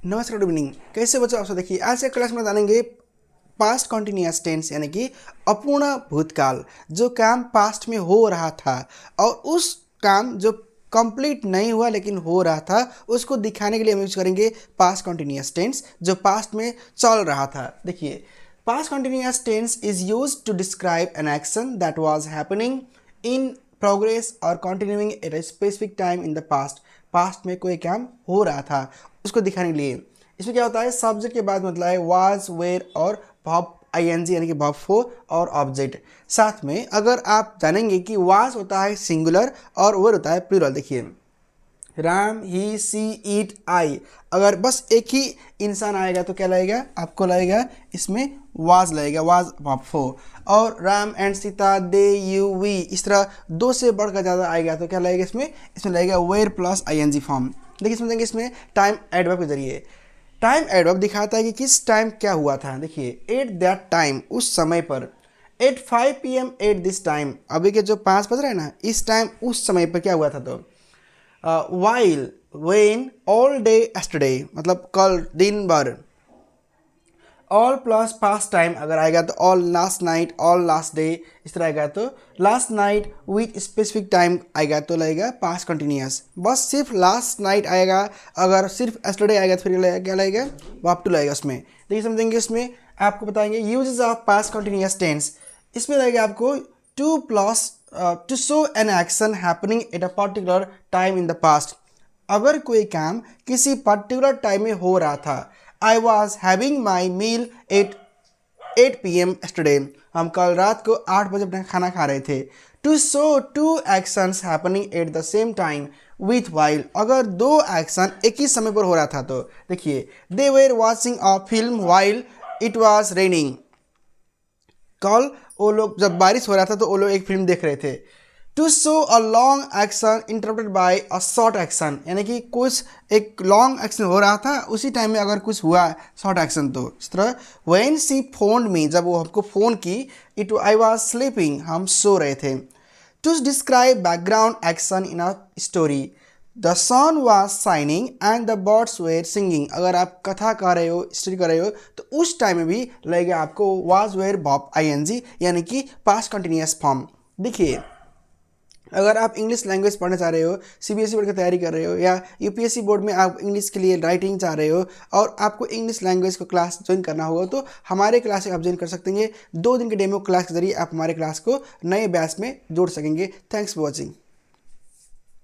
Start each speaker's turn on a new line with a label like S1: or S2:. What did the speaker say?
S1: नमस्कार, good evening. कैसे बच्चों आप सब? देखिए आज के क्लास में जानेंगे पास्ट कॉन्टिन्यूअस टेंस यानी कि अपूर्ण भूतकाल। जो काम पास्ट में हो रहा था और उस काम जो कंप्लीट नहीं हुआ लेकिन हो रहा था उसको दिखाने के लिए हम यूज करेंगे पास्ट कॉन्टिन्यूअस टेंस जो पास्ट में चल रहा था। देखिए past continuous tense is use to describe an action that was happening in progress और continuing at a specific time in the past. Past में कोई काम हो रहा था उसको दिखाने के लिए। इसमें क्या होता है, सब्जेक्ट के बाद मतलब है वाज, वेयर और वर्ब आईएनजी यानी कि वर्ब फोर और ऑब्जेक्ट। साथ में अगर आप जानेंगे कि वाज होता है सिंगुलर और वेयर होता है प्लूरल। देखिए राम, ही, सी, ईट, आई। अगर बस एक ही इंसान आएगा तो क्या लगेगा, आपको लगेगा इसमें वाज लगेगा, वाज वर्ब फोर। और Ram and Sita, they, you, we, इस तरह दो से बढ़कर ज़्यादा आएगा तो क्या लगेगा इसमें लगेगा वेयर प्लस आईएनजी फॉर्म। देखिए इसमें देंगे इसमें टाइम एडवर्ब के जरिए। टाइम एडवर्ब दिखाता है कि किस टाइम क्या हुआ था। देखिए एट दैट टाइम, उस समय पर। At 5 PM at this time, अभी के जो 5 बज रहे हैं ना, इस टाइम उस समय पर क्या हुआ था। तो while, when, all day, yesterday मतलब कल, दिन भर। ऑल प्लस पास्ट टाइम अगर आएगा तो all last night, all last day, इस तरह आएगा तो last night with specific time आएगा तो लगेगा पास्ट कंटिन्यूअस। बस सिर्फ लास्ट नाइट आएगा, अगर सिर्फ एस्टरडे आएगा तो फिर लगेगा क्या लगेगा, वाप टू लगेगा उसमें। देखिए समझेंगे इसमें आपको बताएंगे uses of past continuous tense. इसमें लगेगा आपको two plus to show an action happening at a particular time in the past. अगर कोई काम किसी पर्टिकुलर टाइम में हो रहा था, I was having my meal at 8 PM yesterday, हम कल रात को 8 बजे अपना खाना खा रहे थे। To show two actions happening at the same time with while, अगर दो एक्शन एक ही समय पर हो रहा था तो देखिए they were watching a film while it was raining. कल वो लोग जब बारिश हो रहा था तो वो लोग एक फिल्म देख रहे थे। To show a long action interrupted by a short action, यानी कि कुछ एक लॉन्ग एक्शन हो रहा था उसी टाइम में अगर कुछ हुआ शॉर्ट एक्शन तो इस तरह। व्हेन शी फोन्ड मी, जब वो हमको फ़ोन की, इट आई वॉज स्लीपिंग, हम सो रहे थे। To describe background action in a story, the sun was shining and the birds were singing, अगर आप कथा कर रहे हो, स्टोरी कर रहे हो तो उस टाइम में भी लगेगा आपको वाज वेर वर्ब आईएनजी यानी कि पास्ट कंटिन्यूअस फॉर्म। देखिए अगर आप इंग्लिश लैंग्वेज पढ़ना चाह रहे हो, सीबीएसई बोर्ड की तैयारी कर रहे हो या यूपीएससी बोर्ड में आप इंग्लिश के लिए राइटिंग चाह रहे हो और आपको इंग्लिश लैंग्वेज को क्लास ज्वाइन करना होगा तो हमारे क्लास से आप ज्वाइन कर सकते हैं। 2 दिन के डेमो क्लास के जरिए आप हमारे क्लास को नए बैच में जोड़ सकेंगे। Thanks for watching.